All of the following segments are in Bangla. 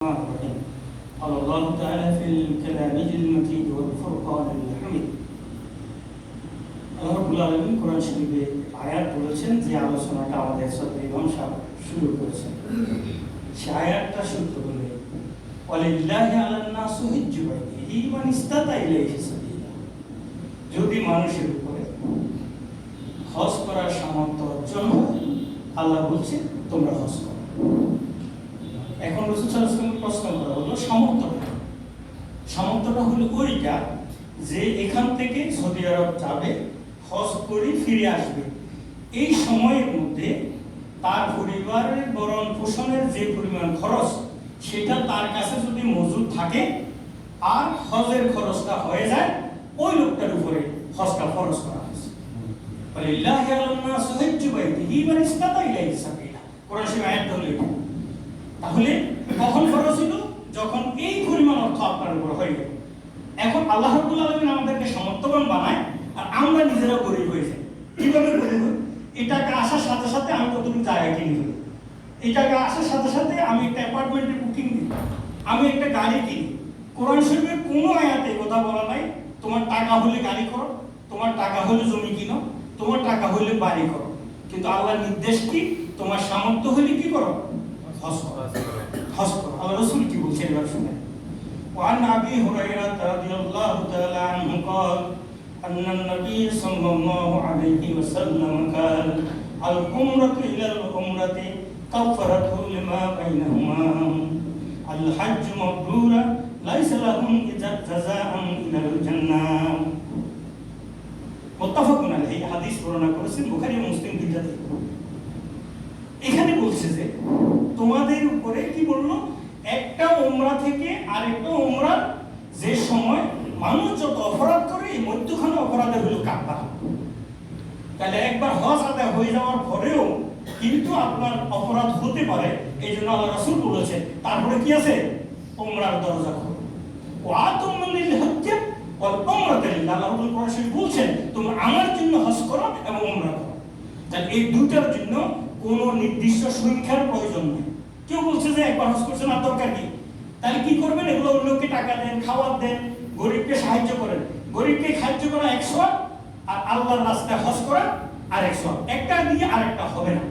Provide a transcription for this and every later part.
قال الله تعالى في الكلام المجيد والفرقان الحميد আল্লাহ রাব্বুল আলামিন কোরআন শরীফে আয়াত বলেছেন যে আলোচনাটা আমাদের সাথে ইমাম সাহেব শুরু করেছেন। সেই আয়াতটা শুনতে হলে ওয়ালিল্লাহি আলান নাসি হিজ্জুল বাইতি মান ইসতাতা ইলাইহি সাবিলা, যদি মানুষের উপরে হজ করার সামর্থ্য অর্জন হয় আল্লাহ বলছে তোমরা হজ করো। এখন রাসূল সাল্লাল্লাহু আলাইহি ওয়াসাল্লাম প্রশ্ন করা হলো সামর্থ্যটা হলো ওইটা যে এখান থেকে সৌদি আরব যাবে, হজ করে ফিরে আসবে, এই সময়ের মধ্যে তার পরিবারের ভরণ পোষণের যে পরিমাণ খরচ সেটা তার কাছে যদি মজুদ থাকে আর হজের খরচটা হয়ে যায়, ওই লোকটার উপরে হজটা ফরজ করা হয়েছে। ওয়ালিল্লাহি আলান নাসি হিজ্জুল বাইতি মান ইসতাতা ইলাইহি সাবিলা, কোরআন শরীফ আয়াত হলো এটা। তাহলে কখন ফরজ হলো? যখন এই পরিমাণ অর্থ আপনার উপর হয়ে গেল। এখন আল্লাহ রাব্বুল আলামিন আমাদেরকে সামর্থ্যবান বানায় আর আমরা নিজেরা গরিব হয়ে যাই। কিভাবে গরিব হই? এই টাকা আসার সাথে সাথে আমি কতটুকু জায়গা কিনে ফেলি, এই টাকা আসার সাথে সাথে আমি একটা অ্যাপার্টমেন্টের বুকিং দিই, আমি একটা গাড়ি কিনি। কোরআন শরীফের কোনো আয়াতে কথা বলা নাই তোমার টাকা হলে গাড়ি করো, তোমার টাকা হলে জমি কিনো, তোমার টাকা হলে বাড়ি করো। কিন্তু আল্লাহর নির্দেশ কি? তোমার সামর্থ্য হলে কি করো? হজ করো। হজ করো। আল্লাহ রাসূল কি বলছেন এবার শুনেন। وعن أبي هريرة رضي الله تعالى عنه قال أن النبي صلى الله عليه وسلم قال العمرة إلى العمرة كفارة لما بينهما الحج مبرورا ليس لهم جزاء إلا الجنة মুত্তাফাকুন আলাইহি। হাদিস বর্ণনা করেছেন বুখারী ও মুসলিম দুইটাতে। এখানে বলছে যে তোমাদের উপরে কি বললো, একটা উমরা থেকে আরেকটা উমরা যে সময় মানুষ যত অপরাধ করে এই মধ্যখানে অপরাধে হলো কাফারা। তাহলে একবার হজ আদায় হয়ে যাওয়ার পরেও কিন্তু আপনার অপরাধ হতে পারে, এই জন্য আল্লাহ রাসূল বলেছেন তারপরে কি আছে? উমরার দরজা খোলো। ওয়াতুমিল হজ্জ ওয়াল উমরাতা লিল্লাহ, আল্লাহ রাব্বুল কোরআন বলছেন তোমরা আমার জন্য হজ করো এবং উমরা করো। তাহলে এই দুইটার জন্য কোনো নির্দিষ্ট সংখ্যার প্রয়োজন নেই। কেউ বলছে যে একবার হজ করছেন আর দরকার কি? তাহলে কি করবেন? এগুলো অন্যকে টাকা দেন, খাবার দেন, গরিবকে সাহায্য করেন। গরিবকে সাহায্য করা 100 আর আল্লাহর রাস্তায় হজ করা আর 100, একটা দিয়ে আরেকটা হবে না।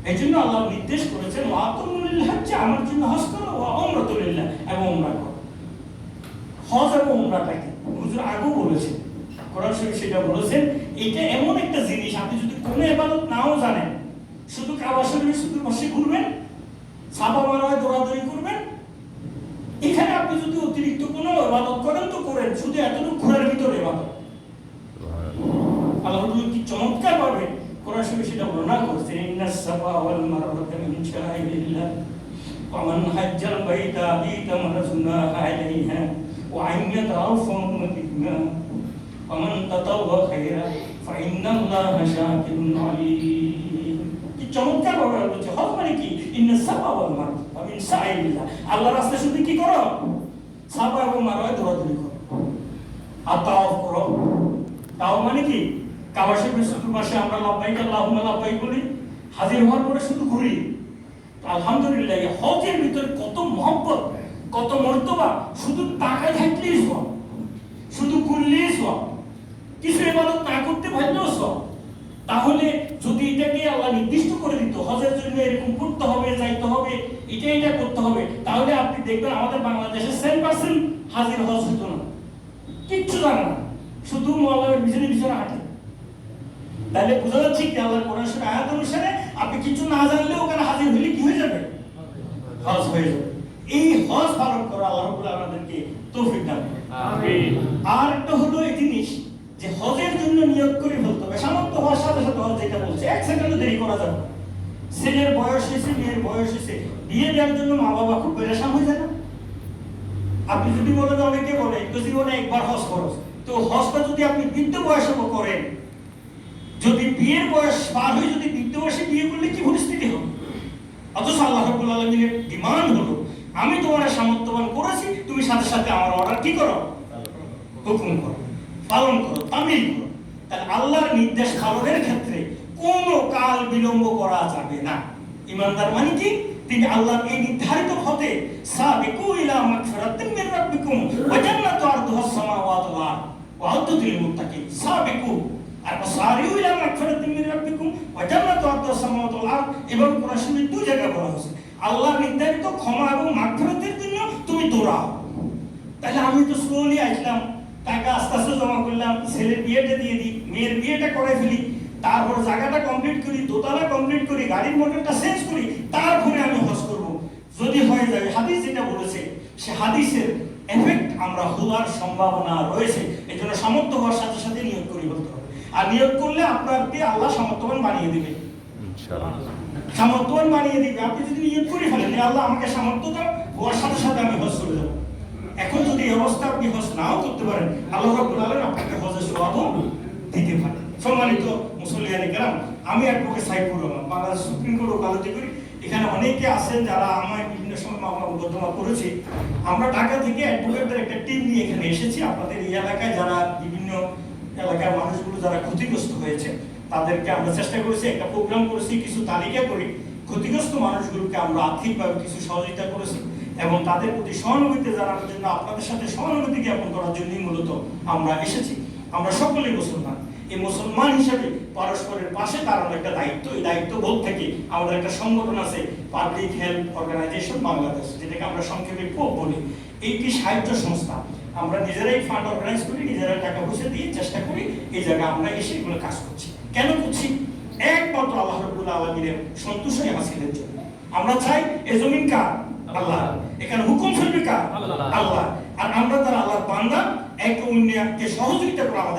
এই জন্য আল্লাহ নির্দেশ করেছেন ওয়াতুমিল হজ্জ, আমার জন্য হজ করো, ওয়া উমরাতু লিল্লাহ, এবং উমরা করো। হজ এবং উমরাটা কি হুজুর আগেও বলেছেন, কোরআন শরীফ সেটা বলেছেন। এটা এমন একটা জিনিস আপনি যদি কোনো ইবাদত নাও জানেন, শুধু কাবা শরীফে শুধু বসে ঘুরবেন, সাফা মারওয়ায় দৌড়াদৌড়ি করবেন, এখানে আপনি যদি অতিরিক্ত কোনো ইবাদত করেন তো করেন, শুধু এতটুকু ঘোরার ভিতরে ইবাদত। আল্লাহ কি চমৎকার ভাবে কোরআন শরীফে সেটা বর্ণনা করেছেন, ইন্নাস সাফা ওয়াল মারওয়াতা মিন শাআইরিল্লাহ ওয়া মান হাজ্জাল বাইতা ইতামারা সুন্নাহা আলাইহা ওয়া আইয়াতাওফা বিহিমা ওয়া মান তাতাওয়া খায়রা ফা ইন্নাল্লাহা শাকিরুন আলীম। কি চমৎকার ভাবে বলছে হজ মানে কি? ইন্নাস সাফা ওয়াল মারওয়া মিন শাআইরিল্লাহ, আল্লাহর রাস্তায় শুধু কি করো? সাফা এবং মারওয়ায় দৌড়াদৌড়ি করো আর তাওয়াফ করো। তাও মানে কি? কাবা শরীফের চতুর্পাশে আমরা লাব্বাইক আল্লাহুম্মা লাব্বাইক বলি, হাজির হওয়ার পরে শুধু ঘুরি। আলহামদুলিল্লাহ, হজের ভিতরে কত মহব্বত, কত মর্তবা, শুধু টাকা থাকলেই সব, শুধু করলেই সব, কিছু ইবাদত না করতে পারলেও সব। তাহলে যদি এটাকে আল্লাহ নির্দিষ্ট করে দিত হজের জন্য এরকম করতে হবে, যাইতে হবে, এটা করতে হবে, তাহলে আপনি দেখবেন আমাদের বাংলাদেশে 7% হাজির হজ হতো না, কিচ্ছু জানে না, শুধু মোবাইলের পিছনে পিছনে হাঁটে। তাহলে বোঝা যাচ্ছে কি আল্লাহর কোরআন শরীফের আয়াত অনুসারে আপনি কিছু না জানলেও ওখানে হাজির হলে কি হয়ে যাবে? হজ হয়ে যাবে। এই হজ পালন করা আল্লাহ রাব্বুল আমাদেরকে তৌফিক দান করুন, আমিন। আর একটা হলো এই জিনিস যে হজের জন্য নিয়ত করে ফেলতে হবে। সামর্থ্য হওয়ার সাথে সাথে হজ যেটা বলছে 1 সেকেন্ডও দেরি করা যাবে না। ছেলের বয়স হয়েছে, মেয়ের বয়স হয়েছে, বিয়ে দেওয়ার জন্য মা বাবা খুব পেরেশান হয়ে যায় না? আপনি যদি বলেন, অনেকে বলে জীবনে একবার হজ খরচ, তো হজটা যদি আপনি বৃদ্ধ বয়সে করেন, যদি বিয়ের বয়স পার হয়ে যদি বৃদ্ধ বয়সে বিয়ে করলে কি পরিস্থিতি হবে? অথচ আল্লাহ রাব্বুল আলামিনের ডিমান্ড হলো আমি তোমার সামর্থ্যবান করেছি, তুমি সাথে সাথে আমার অর্ডার কি করো? হুকুম করো, পালন করো, তামিল করো। তাহলে আল্লাহর নির্দেশ পালনের ক্ষেত্রে কোনো কাল বিলম্ব করা যাবে না। ইমানদার মানে কি? তিনি আল্লাহর এই নির্ধারিত পথে সাবিকু ইলা মাগফিরাতিন মির রাব্বিকুম ওয়া জান্নাতু আরদুহাস সামাওয়াতু ওয়াল আরদ ওয়া আ'উদ্দু লিল মুত্তাকিন। সাবিকু আর সারিউ ইলা মাগফিরাতিন মির রাব্বিকুম ওয়া জান্নাতু আরদুহাস সামাওয়াতু ওয়াল আরদ। এবং কোরআন শরীফে দুই জায়গায় বলা হয়েছে আল্লাহর নির্ধারিত ক্ষমা এবং মাগফিরাতের জন্য তুমি দৌড়াও। তাহলে আমি তো স্লোলি আসলাম, টাকা আস্তে আস্তে জমা করলাম, ছেলের বিয়েটা দিয়ে দিই, মেয়ের বিয়েটা করে ফেলি, তারপর জায়গাটা কমপ্লিট করি, দোতলা কমপ্লিট করি, গাড়ির মোটরটা চেঞ্জ করি, তারপরে আমি হজ করব। যদি হয়ে যায় হাদিস যেটা বলেছে সে হাদিসের এফেক্ট আমরা হওয়ার সম্ভাবনা রয়েছে। এই জন্য সামর্থ্য হওয়ার সাথে সাথে নিয়োগ করি বলতে হবে। আর নিয়োগ করলে আপনাকে আল্লাহ সামর্থ্যবান বানিয়ে দিবে, সামর্থ্যবান বানিয়ে দিবে। আপনি যদি নিয়োগ করে ফেলেন আল্লাহ আমাকে সামর্থ্য দাও, হওয়ার সাথে সাথে আমি হজ করে যাবো। এখন যদি এই অবস্থা আপনি হজ নাও করতে পারেন, আল্লাহ রাব্বুল আলামিন আপনাকে হজের সওয়াবও দিতে পারেন। সম্মানিত মুসল্লিয়ানে কেরাম, আমি advocate Saifur Rahman, Bangladesh supreme court ওকালতি করি। এখানে অনেকে আছেন যারা আমায় বিভিন্ন সময় মামলা মোকদ্দমা করেছে। আমরা ঢাকা থেকে অ্যাডভোকেটদের একটা টিম নিয়ে এখানে এসেছি। আপনাদের এই এলাকায় যারা বিভিন্ন এলাকার মানুষগুলো যারা ক্ষতিগ্রস্ত হয়েছে তাদেরকে আমরা চেষ্টা করেছি, একটা প্রোগ্রাম করেছি, কিছু তালিকা করি, ক্ষতিগ্রস্ত মানুষগুলোকে আমরা আর্থিকভাবে কিছু সহযোগিতা করেছি এবং তাদের প্রতি সহানুভূতি জানানোর জন্য, আপনাদের সাথে সহানুভূতি জ্ঞাপন করার জন্যই মূলত আমরা এসেছি। আমরা সকলেই মুসলমান, এই মুসলমান হিসেবে পরস্পরের পাশে দাঁড়ানোর একটা দায়িত্ব। এই দায়িত্ববোধ থেকে আমাদের একটা সংগঠন আছে পাবলিক হেলথ অর্গানাইজেশন বাংলাদেশ, যেটাকে আমরা সংক্ষেপে পোপ বলি। এইটি সাহায্য সংস্থা। আমরা নিজেরাই ফান্ড অর্গানাইজ করি, নিজেরাই টাকা পয়সা দিয়ে চেষ্টা করি এই জায়গায় আমরা এসে এগুলো কাজ করছি। কেন করছি? একমাত্র আল্লাহ রাব্বুল আলামিনের সন্তুষ্টি হাসিলের জন্য। আমরা চাই এই জমিন কার? আল্লাহ। এখানে হুকুম চলবে কার? আল্লাহ। আর আমরা তারা আল্লাহর বান্দা, একে অন্যকে সহযোগিতা করে আমাদের